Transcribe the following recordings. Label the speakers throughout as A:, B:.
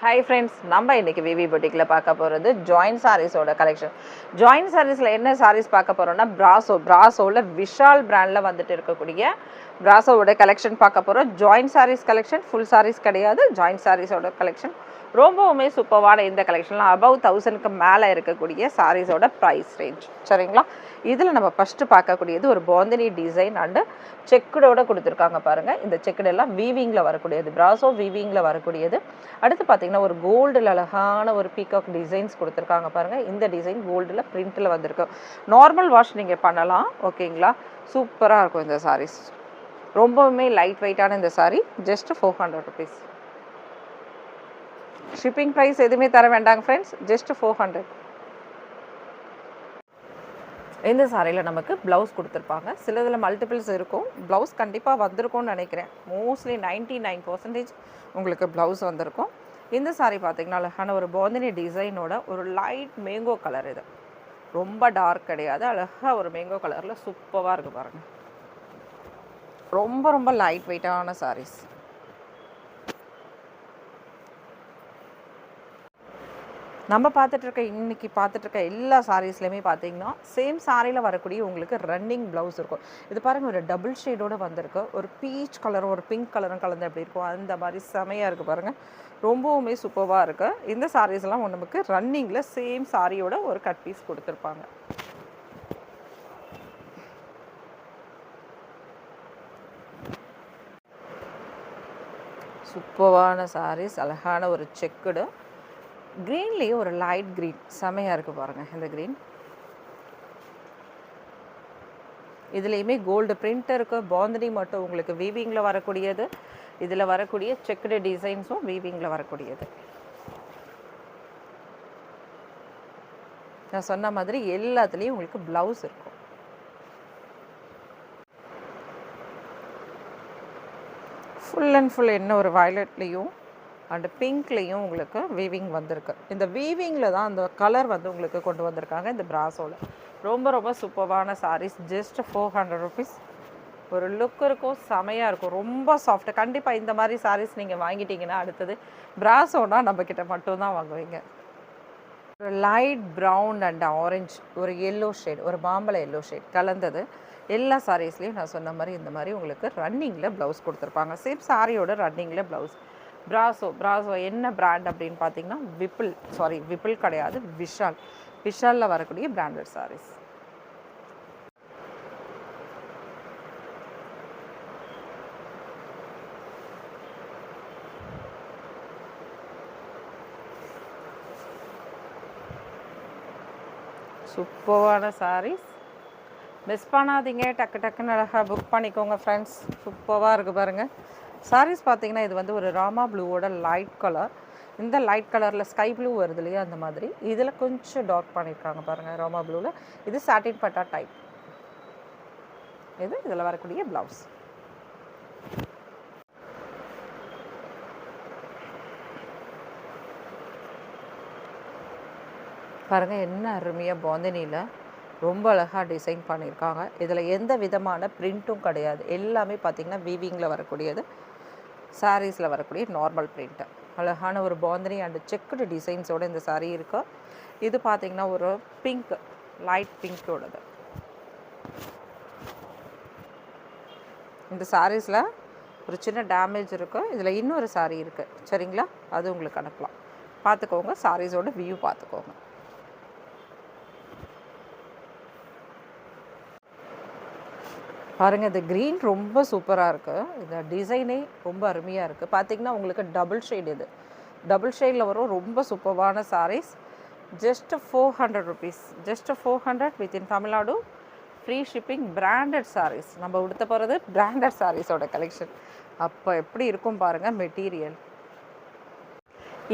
A: Hi friends, நம்ம இன்றைக்கி விவி பொட்டிக்கில் பார்க்க போகிறது ஜாயின்ட் சாரீஸோட கலெக்ஷன். ஜாயின்ட் சாரீஸில் என்ன சாரீஸ் பார்க்க போகிறோம்னா பிராசோவில் விஷால் பிராண்டில் வந்துட்டு இருக்கக்கூடிய பிராசோவோட கலெக்ஷன் பார்க்க போகிறோம். Joint sarees collection, full sarees கிடையாது. ஜாயின்ட் சாரீஸோட கலெக்ஷன் ரொம்பவுமே சூப்பரான இந்த கலெக்ஷன்லாம் அபவ் 1000க்கு மேலே இருக்கக்கூடிய சாரீஸோட ப்ரைஸ் ரேஞ்ச். சரிங்களா? இதில் நம்ம ஃபஸ்ட்டு பார்க்கக்கூடியது ஒரு பாந்தினி டிசைன் அண்டு செக்குடோட கொடுத்துருக்காங்க பாருங்கள். இந்த செக்குடு எல்லாம் வீவிங்கில் வரக்கூடியது, பிராசோ வீவிங்கில் வரக்கூடியது. அடுத்து பார்த்திங்கன்னா ஒரு கோல்டில் அழகான ஒரு பீகாக் டிசைன்ஸ் கொடுத்துருக்காங்க பாருங்கள். இந்த டிசைன் கோல்டில் பிரிண்ட்டில் வந்திருக்கு. நார்மல் வாஷ் நீங்கள் பண்ணலாம். ஓகேங்களா? சூப்பராக இருக்கும் இந்த சாரீஸ். ரொம்பவுமே லைட் வெயிட்டான இந்த saree just 400 rupees. Shipping price எதுவுமே தர வேண்டாங்க ஃப்ரெண்ட்ஸ், ஜஸ்ட் 400. இந்த சாரியில் நமக்கு ப்ளவுஸ் கொடுத்துருப்பாங்க. சிலதில் மல்டிபிள்ஸ் இருக்கும். ப்ளவுஸ் கண்டிப்பாக வந்திருக்கும்னு நினைக்கிறேன். மோஸ்ட்லி 99% உங்களுக்கு ப்ளவுஸ் வந்திருக்கும். இந்த சாரீ பார்த்திங்கன்னா அழகான ஒரு பாந்தினி டிசைனோட ஒரு லைட் மேங்கோ கலர். இது ரொம்ப டார்க் கிடையாது, அழகாக ஒரு மேங்கோ கலரில் சூப்பராக இருக்குது பாருங்கள். ரொம்ப ரொம்ப லைட் வெயிட்டான சாரீஸ். நம்ம இன்றைக்கி பார்த்துட்ருக்க எல்லா சாரீஸ்லையுமே பார்த்தீங்கன்னா சேம் சாரியில் வரக்கூடிய உங்களுக்கு ரன்னிங் ப்ளவுஸ் இருக்கும். இது பாருங்கள், ஒரு டபுள் ஷேடோடு வந்திருக்கு. ஒரு பீச் கலரும் ஒரு பிங்க் கலரும் கலந்து எப்படி இருக்கும் அந்த மாதிரி செமையாக இருக்குது பாருங்கள். ரொம்பவுமே சூப்பராக இருக்குது. இந்த சாரீஸ்லாம் நமக்கு ரன்னிங்கில் சேம் சாரியோட ஒரு கட் பீஸ் கொடுத்துருப்பாங்க. சூப்பரான சாரீஸ், அழகான ஒரு செக்குடு க்ரீன்லேயும் ஒரு லைட் க்ரீன் செமையாக இருக்குது பாருங்கள். இந்த க்ரீன் இதுலேயுமே கோல்டு பிரிண்ட் இருக்குது. பாந்தினி மட்டும் உங்களுக்கு வீவிங்கில் வரக்கூடியது. இதில் வரக்கூடிய செக்குடு டிசைன்ஸும் வீவிங்கில் வரக்கூடியது. நான் சொன்ன மாதிரி எல்லாத்துலேயும் உங்களுக்கு ப்ளவுஸ் இருக்கும். ஃபுல் அண்ட் ஃபுல் என்ன ஒரு வயலட்லேயும் அண்டு பிங்க்லேயும் உங்களுக்கு வீவிங் வந்திருக்கு. இந்த வீவிங்கில் தான் அந்த கலர் உங்களுக்கு கொண்டு வந்திருக்காங்க இந்த பிராசோவில். ரொம்ப ரொம்ப சூப்பரான சாரீஸ். Just 400 rupees. ஒரு லுக் இருக்கும், செமையாக இருக்கும், ரொம்ப சாஃப்ட்டு. கண்டிப்பாக இந்த மாதிரி சாரீஸ் நீங்கள் வாங்கிட்டீங்கன்னா அடுத்தது பிராசோனா நம்மக்கிட்ட மட்டும்தான் வாங்குவீங்க. ஒரு லைட் ப்ரௌன் அண்ட் ஆரஞ்சு, ஒரு எல்லோ ஷேட், ஒரு மாம்பழ எல்லோ ஷேட் கலந்தது. எல்லா சாரீஸ்லேயும் நான் சொன்ன மாதிரி இந்த மாதிரி உங்களுக்கு ரன்னிங்கில் ப்ளவுஸ் கொடுத்துருப்பாங்க. சேம் சாரியோட ரன்னிங்கில் ப்ளவுஸ். பிராசோ என்ன பிராண்ட் அப்படின்னு பார்த்தீங்கன்னா விப்பிள் கிடையாது, விஷாலில் வரக்கூடிய பிராண்டட் சாரீஸ். சூப்பரான சாரீஸ், மிஸ் பண்ணாதீங்க. டக்குன்னு அழகாக புக் பண்ணிக்கோங்க ஃப்ரெண்ட்ஸ். சூப்பராக இருக்குது பாருங்கள். சாரீஸ் பார்த்திங்கன்னா இது ஒரு ராமா ப்ளூவோட லைட் கலர். இந்த லைட் கலரில் ஸ்கை ப்ளூ வருது இல்லையா, அந்த மாதிரி இதில் கொஞ்சம் டார்க் பண்ணியிருக்காங்க பாருங்கள் ராமா ப்ளூவில். இது சாட்டின் பட்டா டைப். இதில் வரக்கூடிய ப்ளவுஸ். பாருங்கள் என்ன அருமையாக பாந்தினியில் ரொம்ப அழகாக டிசைன் பண்ணியிருக்காங்க. இதில் எந்த விதமான பிரிண்ட்டும் கிடையாது. எல்லாமே பார்த்திங்கன்னா வீவிங்கில் வரக்கூடியது. சாரீஸில் வரக்கூடிய நார்மல் பிரிண்ட்டு. அழகான ஒரு பாந்தினி அண்டு செக்குடு டிசைன்ஸோடு இந்த சாரீ இருக்குது. இது பார்த்திங்கன்னா ஒரு பிங்க், லைட் பிங்க்கோடது. இந்த சாரீஸில் ஒரு சின்ன டேமேஜ் இருக்குது. இதில் இன்னொரு சாரீ இருக்குது. சரிங்களா? அது உங்களுக்கு அனுப்பலாம். பார்த்துக்கோங்க, சாரீஸோட வியூ பார்த்துக்கோங்க. பாருங்கள், இந்த க்ரீன் ரொம்ப சூப்பராக இருக்குது. இந்த டிசைனே ரொம்ப அருமையாக இருக்குது. பார்த்திங்கன்னா உங்களுக்கு டபுள் ஷேட், இது டபுள் ஷேடில் வரும். ரொம்ப சூப்பரான sarees. Just 400 rupees. Just 400 within Tamil Nadu. Free shipping. Branded sarees. நம்ம உடுத்த போகிறது பிராண்டட் சாரீஸோட கலெக்ஷன். அப்போ எப்படி இருக்கும் பாருங்கள் மெட்டீரியல்.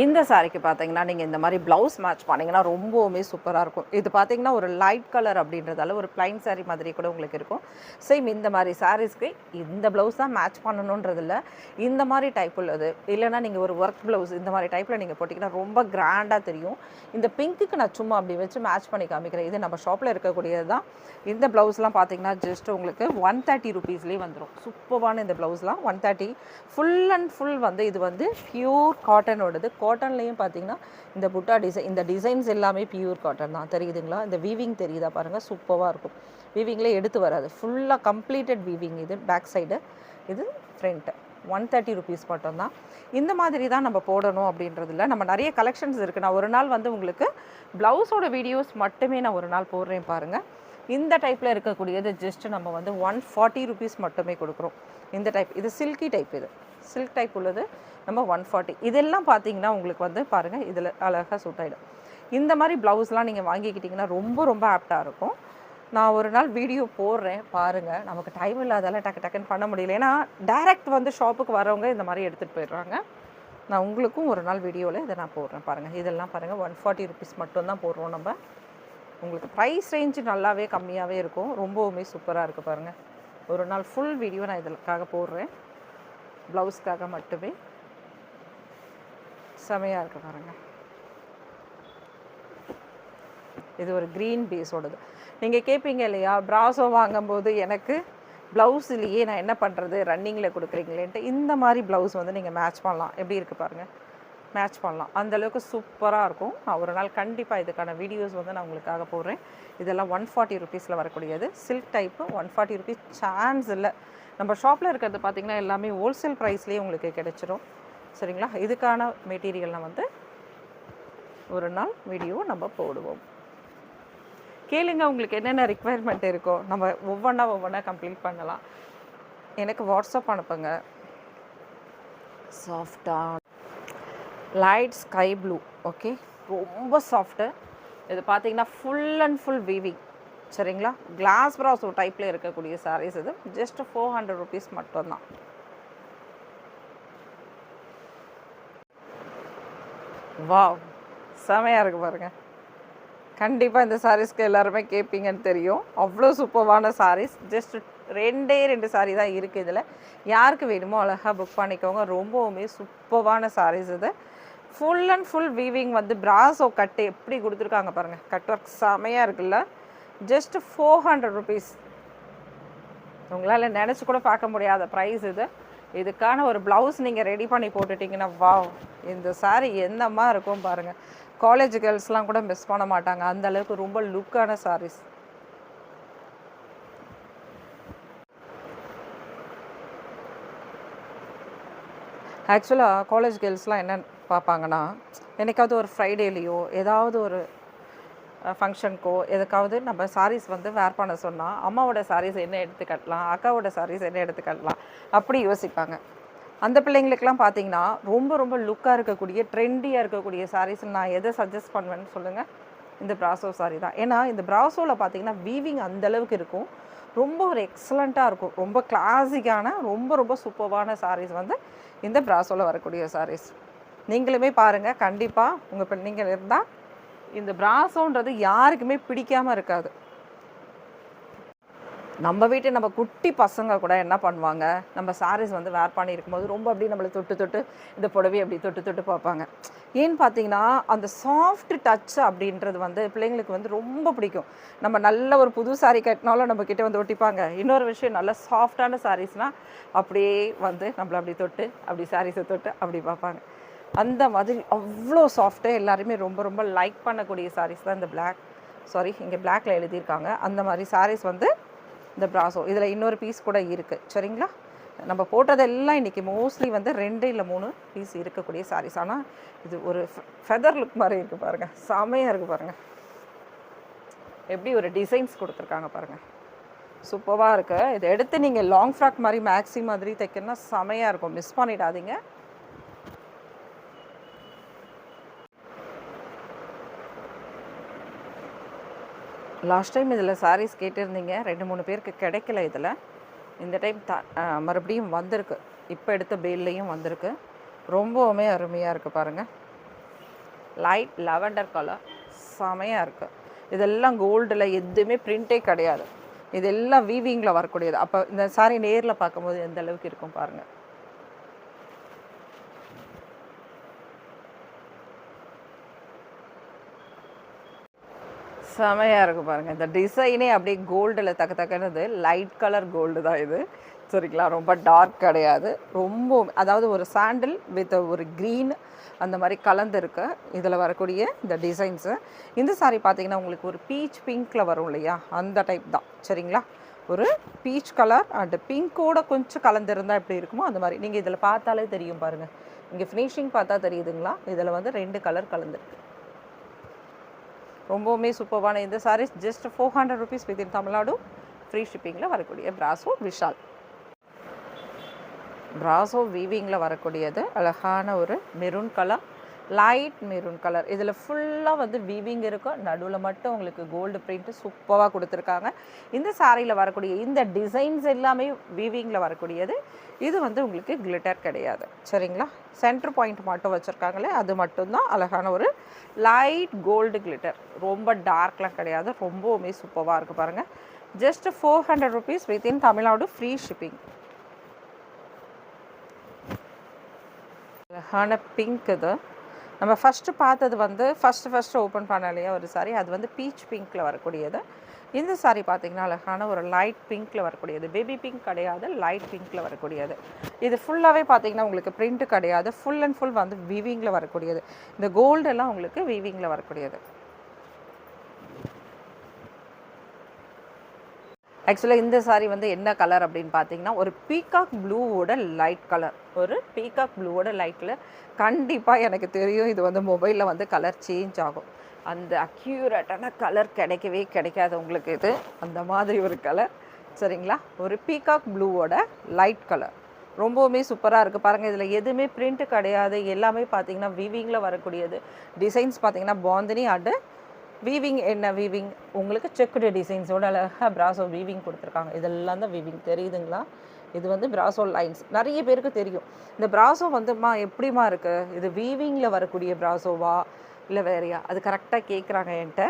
A: இந்த சாரிக்கு பார்த்தீங்கன்னா நீங்கள் இந்த மாதிரி ப்ளவுஸ் மேட்ச் பண்ணிங்கன்னா ரொம்பவுமே சூப்பராக இருக்கும். இது பார்த்தீங்கன்னா ஒரு லைட் கலர் அப்படின்றதால ஒரு ப்ளைன் சாரீ மாதிரி கூட உங்களுக்கு இருக்கும். சேம் இந்த மாதிரி சாரீஸ்க்கு இந்த ப்ளவுஸ் தான் மேட்ச் பண்ணணுன்றதில்ல, இந்த மாதிரி டைப் உள்ளது இல்லைனா நீங்கள் ஒரு ஒர்க் ப்ளவுஸ் இந்த மாதிரி டைப்பில் நீங்கள் போட்டிங்கன்னா ரொம்ப கிராண்டாக தெரியும். இந்த பிங்க்குக்கு நான் சும்மா அப்படி வச்சு மேட்ச் பண்ணி காமிக்கிறேன். இது நம்ம ஷாப்பில் இருக்கக்கூடியது தான். இந்த ப்ளவுஸ்லாம் பார்த்தீங்கன்னா ஜஸ்ட் உங்களுக்கு 130 ருபீஸ்லேயே வந்துடும். சூப்பரான இந்த ப்ளவுஸ்லாம் 130. ஃபுல் அண்ட் ஃபுல் இது பியூர் காட்டனோடது. காட்டன்லேயும் பார்த்தீங்கன்னா இந்த புட்டா டிசைன், இந்த டிசைன்ஸ் எல்லாமே பியூர் காட்டன் தான். தெரியுதுங்களா? இந்த வீவிங் தெரியுதா பாருங்கள், சூப்பராக இருக்கும். வீவிங்லேயே எடுத்து வராது, ஃபுல்லாக கம்ப்ளீட்டட் வீவிங். இது பேக் சைடு, இது ஃப்ரண்ட்டு. 130 rupees மட்டும்தான். இந்த மாதிரி தான் நம்ம போடணும் அப்படின்றதில்ல. நம்ம நிறைய கலெக்ஷன்ஸ் இருக்குது. நான் ஒரு நாள் வந்து உங்களுக்கு ப்ளவுஸோட வீடியோஸ் மட்டுமே நான் ஒரு நாள் போடுறேன் பாருங்கள். இந்த டைப்பில் இருக்கக்கூடியது ஜஸ்ட்டு நம்ம வந்து 140 rupees மட்டுமே கொடுக்குறோம். இந்த டைப், இது சில்கி டைப், இது சில்க் டைப் உள்ளது நம்ம 140. இதெல்லாம் பார்த்தீங்கன்னா உங்களுக்கு வந்து பாருங்கள், இதில் அழகாக சூட் ஆகிடும். இந்த மாதிரி ப்ளவுஸ்லாம் நீங்கள் வாங்கிக்கிட்டிங்கன்னா ரொம்ப ரொம்ப ஆப்டாக இருக்கும். நான் ஒரு நாள் வீடியோ போடுறேன் பாருங்கள். நமக்கு டைம் இல்லாதால டக்குன்னு பண்ண முடியல. ஏன்னா டைரக்ட் வந்து ஷாப்புக்கு வரவங்க இந்த மாதிரி எடுத்துகிட்டு போயிடுறாங்க. நான் உங்களுக்கும் ஒரு நாள் வீடியோவில் இதை நான் போடுறேன் பாருங்கள். இதெல்லாம் பாருங்கள் 140 rupees மட்டும்தான் போடுறோம் நம்ம. உங்களுக்கு ப்ரைஸ் ரேஞ்சு நல்லாவே கம்மியாகவே இருக்கும். ரொம்பவுமே சூப்பராக இருக்குது பாருங்கள். ஒரு நாள் ஃபுல் வீடியோ நான் இதற்காக போடுறேன், ப்ளவுஸ்க்காக மட்டுமே. செமையாக இருக்குது பாருங்கள். இது ஒரு க்ரீன் பேஸோடது. நீங்கள் கேட்பீங்க இல்லையா, ப்ராஸோ வாங்கும்போது எனக்கு ப்ளவுஸ்லேயே நான் என்ன பண்ணுறது, ரன்னிங்கில் கொடுக்குறீங்களேன்ட்டு. இந்த மாதிரி ப்ளவுஸ் வந்து நீங்கள் மேட்ச் பண்ணலாம். எப்படி இருக்குது பாருங்கள், மேட்ச் பண்ணலாம். அந்தளவுக்கு சூப்பராக இருக்கும். நான் ஒரு நாள் கண்டிப்பாக இதுக்கான வீடியோஸ் வந்து நான் உங்களுக்காக போடுறேன். இதெல்லாம் 140 rupeesல வரக்கூடியது. சில்க் டைப்பு 140 rupees சான்ஸ் இல்லை. நம்ம ஷாப்பில் இருக்கிறது பார்த்திங்கன்னா எல்லாமே ஹோல்சேல் ப்ரைஸ்லேயே உங்களுக்கு கிடைச்சிரும். சரிங்களா? இதுக்கான மெட்டீரியலை வந்து ஒரு நாள் வீடியோ நம்ம போடுவோம். கேளுங்க, உங்களுக்கு என்னென்ன ரிக்குவயர்மெண்ட் இருக்கோ நம்ம ஒவ்வொன்றா கம்ப்ளீட் பண்ணலாம். எனக்கு வாட்ஸ்அப் அனுப்புங்க. சாஃப்டாக லைட் ஸ்கை ப்ளூ, ஓகே, ரொம்ப சாஃப்ட்டு. இது பார்த்தீங்கன்னா ஃபுல் அண்ட் ஃபுல் வீவிங். சரிங்களா? கிளாஸ் ப்ராஸோ டைப்பில் இருக்கக்கூடிய சாரீஸ். இது ஜஸ்ட் 400 rupees மட்டும்தான். வாவ், செமையாக இருக்குது பாருங்கள். கண்டிப்பாக இந்த சாரீஸ்க்கு எல்லாருமே கேட்பீங்கன்னு தெரியும். அவ்வளோ சூப்பர்வான சாரீஸ். ஜஸ்ட் 2 சாரீ தான் இருக்குது இதில். யாருக்கு வேணுமோ அழகாக புக் பண்ணிக்கோங்க. ரொம்பவுமே சூப்பர்வான சாரீஸ் இது. ஃபுல் அண்ட் ஃபுல் வீவிங் வந்து ப்ராஸோ கட்டு எப்படி கொடுத்துருக்காங்க பாருங்கள். கட் ஒர்க் செமையாக இருக்குல்ல. Just 400 rupees. உங்களால் நினச்சி கூட பார்க்க முடியாத ப்ரைஸ் இது. இதுக்கான ஒரு ப்ளவுஸ் நீங்கள் ரெடி பண்ணி போட்டுட்டிங்கன்னா வாவ், இந்த சாரீ என்னமா இருக்கும் பாருங்கள். காலேஜ் கேர்ள்ஸ்லாம் கூட மிஸ் பண்ண மாட்டாங்க. அந்த அளவுக்கு ரொம்ப லுக்கான சாரீஸ். ஆக்சுவலாக காலேஜ் கேர்ள்ஸ்லாம் என்ன பார்ப்பாங்கன்னா, என்னைக்காவது ஒரு ஃப்ரைடேலேயோ ஏதாவது ஒரு ஃபங்க்ஷனுக்கோ எதுக்காவது நம்ம சாரீஸ் வந்து வேர் பண்ண சொன்னால் அம்மாவோட சாரீஸ் என்ன எடுத்து கட்டலாம், அக்காவோட சாரீஸ் என்ன எடுத்து கட்டலாம் அப்படி யோசிப்பாங்க. அந்த பிள்ளைங்களுக்கெல்லாம் பார்த்தீங்கன்னா ரொம்ப ரொம்ப லுக்காக இருக்கக்கூடிய ட்ரெண்டியாக இருக்கக்கூடிய சாரீஸ் நான் எதை சஜஸ்ட் பண்ணுவேன்னு சொல்லுங்கள்? இந்த ப்ராசோ சாரீ தான். ஏன்னா இந்த ப்ராசோவில் பார்த்தீங்கன்னா வீவிங் அந்தளவுக்கு இருக்கும். ரொம்ப ஒரு எக்ஸலண்ட்டாக இருக்கும். ரொம்ப கிளாசிக்கான ரொம்ப ரொம்ப சூப்பர்வான சாரீஸ் வந்து இந்த ப்ராசோவில் வரக்கூடிய சாரீஸ். நீங்களுமே பாருங்கள், கண்டிப்பாக உங்கள் பிள்ளைங்கள் இருந்தால் இந்த ப்ராசோன்றது யாருக்குமே பிடிக்காமல் இருக்காது. நம்ம வீட்டு நம்ம குட்டி பசங்க கூட என்ன பண்ணுவாங்க, நம்ம சாரீஸ் வந்து வேர் பண்ணியிருக்கும் போது ரொம்ப அப்படி நம்மளை தொட்டு இந்த புடவை அப்படி தொட்டு பார்ப்பாங்க. ஏன்னு பார்த்தீங்கன்னா அந்த சாஃப்ட் டச் அப்படின்றது வந்து பிள்ளைங்களுக்கு வந்து ரொம்ப பிடிக்கும். நம்ம நல்ல ஒரு புது சாரீ கட்டினாலும் நம்மக்கிட்ட வந்து ஒட்டிப்பாங்க. இன்னொரு விஷயம், நல்ல சாஃப்டான சாரீஸ்னால் அப்படியே வந்து நம்மளை அப்படி தொட்டு அப்படி சாரீஸை தொட்டு அப்படி பார்ப்பாங்க. அந்த மாதிரி அவ்வளோ சாஃப்ட்டு. எல்லாருமே ரொம்ப ரொம்ப லைக் பண்ணக்கூடிய சாரீஸ் தான் இந்த இங்கே பிளாக்ல எழுதியிருக்காங்க. அந்த மாதிரி சாரீஸ் வந்து இந்த ப்ராசோ. இதில் இன்னொரு பீஸ் கூட இருக்குது. சரிங்களா? நம்ம போட்டதெல்லாம் இன்றைக்கி மோஸ்ட்லி வந்து 2 இல்லை 3 பீஸ் இருக்கக்கூடிய சாரீஸ். ஆனால் இது ஒரு ஃபெதர் லுக் மாதிரி இருக்குது பாருங்கள். செமையாக இருக்குது பாருங்கள். எப்படி ஒரு டிசைன்ஸ் கொடுத்துருக்காங்க பாருங்கள். சூப்பராக இருக்குது. இதை எடுத்து நீங்கள் லாங் ஃப்ராக் மாதிரி மேக்ஸி மாதிரி தைக்கணும்னா செமையாக இருக்கும். மிஸ் பண்ணிடாதீங்க. லாஸ்ட் டைம் இதில் சாரீஸ் கேட்டிருந்தீங்க, 2-3 பேருக்கு கிடைக்கல. இதில் இந்த டைம் மறுபடியும் வந்திருக்கு. இப்போ எடுத்த பேல்லையும் வந்திருக்கு. ரொம்பவுமே அருமையாக இருக்குது பாருங்கள். லைட் லெவண்டர் கலர் செமையாக இருக்குது. இதெல்லாம் கோல்டில் எதுவுமே பிரிண்ட்டே கிடையாது. இதெல்லாம் வீவிங்கில் வரக்கூடியது. அப்போ இந்த சாரீ நேரில் பார்க்கும்போது எந்த அளவுக்கு இருக்கும் பாருங்கள். செமையாக இருக்குது பாருங்கள். இந்த டிசைனே அப்படியே கோல்டில் தக்கனது. லைட் கலர் கோல்டு தான் இது. சரிங்களா? ரொம்ப டார்க் கிடையாது. ரொம்ப அதாவது ஒரு சாண்டில் வித் ஒரு க்ரீன் அந்த மாதிரி கலந்துருக்கு இதில் வரக்கூடிய இந்த டிசைன்ஸு. இந்த சாரீ பார்த்தீங்கன்னா உங்களுக்கு ஒரு பீச் பிங்க்கில் வரும் இல்லையா, அந்த டைப் தான். சரிங்களா? ஒரு பீச் கலர் அண்டு பிங்கோட கொஞ்சம் கலந்துருந்தால் எப்படி இருக்குமோ அந்த மாதிரி. நீங்கள் இதில் பார்த்தாலே தெரியும் பாருங்கள், இங்கே ஃபினிஷிங் பார்த்தா தெரியுதுங்களா, இதில் வந்து 2 கலர் கலந்துருக்கு. ரொம்பவுமே சூப்பர்வான இந்த sarees just 400 rupees within Tamil Nadu free ஷிப்பிங்கில் வரக்கூடிய பிராசோ விஷால். பிராசோ வீவிங்கில் வரக்கூடியது அழகான ஒரு maroon colour, light maroon colour. இதில் ஃபுல்லாக வந்து வீவிங் இருக்கும், நடுவில் மட்டும் உங்களுக்கு கோல்டு பிரிண்ட்டு சூப்பராக கொடுத்துருக்காங்க. இந்த சாரியில் வரக்கூடிய இந்த டிசைன்ஸ் எல்லாமே வீவிங்கில் வரக்கூடியது. இது வந்து உங்களுக்கு கிளிட்டர் கிடையாது. சரிங்களா? சென்டர் பாயிண்ட் மட்டும் வச்சுருக்காங்களே, அது மட்டும்தான் அழகான ஒரு லைட் கோல்டு கிளிட்டர். ரொம்ப டார்க்லாம் கிடையாது, ரொம்பவுமே சூப்பராக இருக்குது பாருங்கள். Just 400 rupees within Tamil Nadu free shipping. அழகான பிங்க் இது. நம்ம ஃபஸ்ட்டு பார்த்தது வந்து ஃபஸ்ட்டு ஓப்பன் பண்ண இல்லையா ஒரு சாரி, அது வந்து பீச் பிங்க்கில் வரக்கூடியது. இந்த சாரி பார்த்திங்கன்னா அழகான ஒரு லைட் பிங்க்கில் வரக்கூடியது. பேபி பிங்க் கிடையாது, லைட் பிங்க்கில் வரக்கூடியது. இது ஃபுல்லாகவே பார்த்திங்கன்னா உங்களுக்கு பிரிண்ட்டு கிடையாது, ஃபுல் அண்ட் ஃபுல் வந்து வீவிங்கில் வரக்கூடியது. இந்த கோல்டெல்லாம் உங்களுக்கு வீவிங்கில் வரக்கூடியது. ஆக்சுவலாக இந்த சாரீ வந்து என்ன கலர் அப்படின்னு பார்த்தீங்கன்னா ஒரு பீகாக் ப்ளூவோட லைட் கலர். ஒரு பீகாக் ப்ளூவோட லைட் கலர். கண்டிப்பாக எனக்கு தெரியும் இது வந்து மொபைலில் வந்து கலர் சேஞ்ச் ஆகும். அந்த அக்யூரேட்டான கலர் கிடைக்கவே கிடைக்காது உங்களுக்கு. இது அந்த மாதிரி ஒரு கலர். சரிங்களா? ஒரு பீகாக் ப்ளூவோட லைட் கலர். ரொம்பவுமே சூப்பராக இருக்குது பாருங்கள். இதில் எதுவுமே பிரிண்ட்டு கிடையாது, எல்லாமே பார்த்தீங்கன்னா வீவிங்கில் வரக்கூடியது. டிசைன்ஸ் பார்த்தீங்கன்னா பாந்தினி அண்டு வீவிங். என்ன வீவிங் உங்களுக்கு செக்குடு டிசைன்ஸோட அழகாக பிராசோ வீவிங் கொடுத்துருக்காங்க. இதெல்லாம் தான் வீவிங். தெரியுதுங்களா? இது வந்து பிராசோ லைன்ஸ். நிறைய பேருக்கு தெரியும் இந்த பிராசோ வந்துமா எப்படிமா இருக்குது, இது வீவிங்கில் வரக்கூடிய பிராசோவா இல்லை வேறையா, அது கரெக்டாக கேட்குறாங்க என்கிட்ட.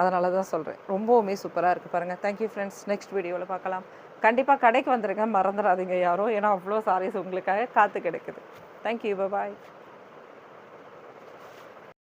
A: அதனால தான் சொல்கிறேன். ரொம்பவுமே சூப்பராக இருக்குது பாருங்கள். Thank you friends. நெக்ஸ்ட் வீடியோவில் பார்க்கலாம். கண்டிப்பாக கடைக்கு வந்துடுங்க, மறந்துடாதீங்க யாரும். ஏன்னா அவ்வளோ சாரீஸ் உங்களுக்காக காத்து கிடக்குது. தேங்க்யூ, பாய்.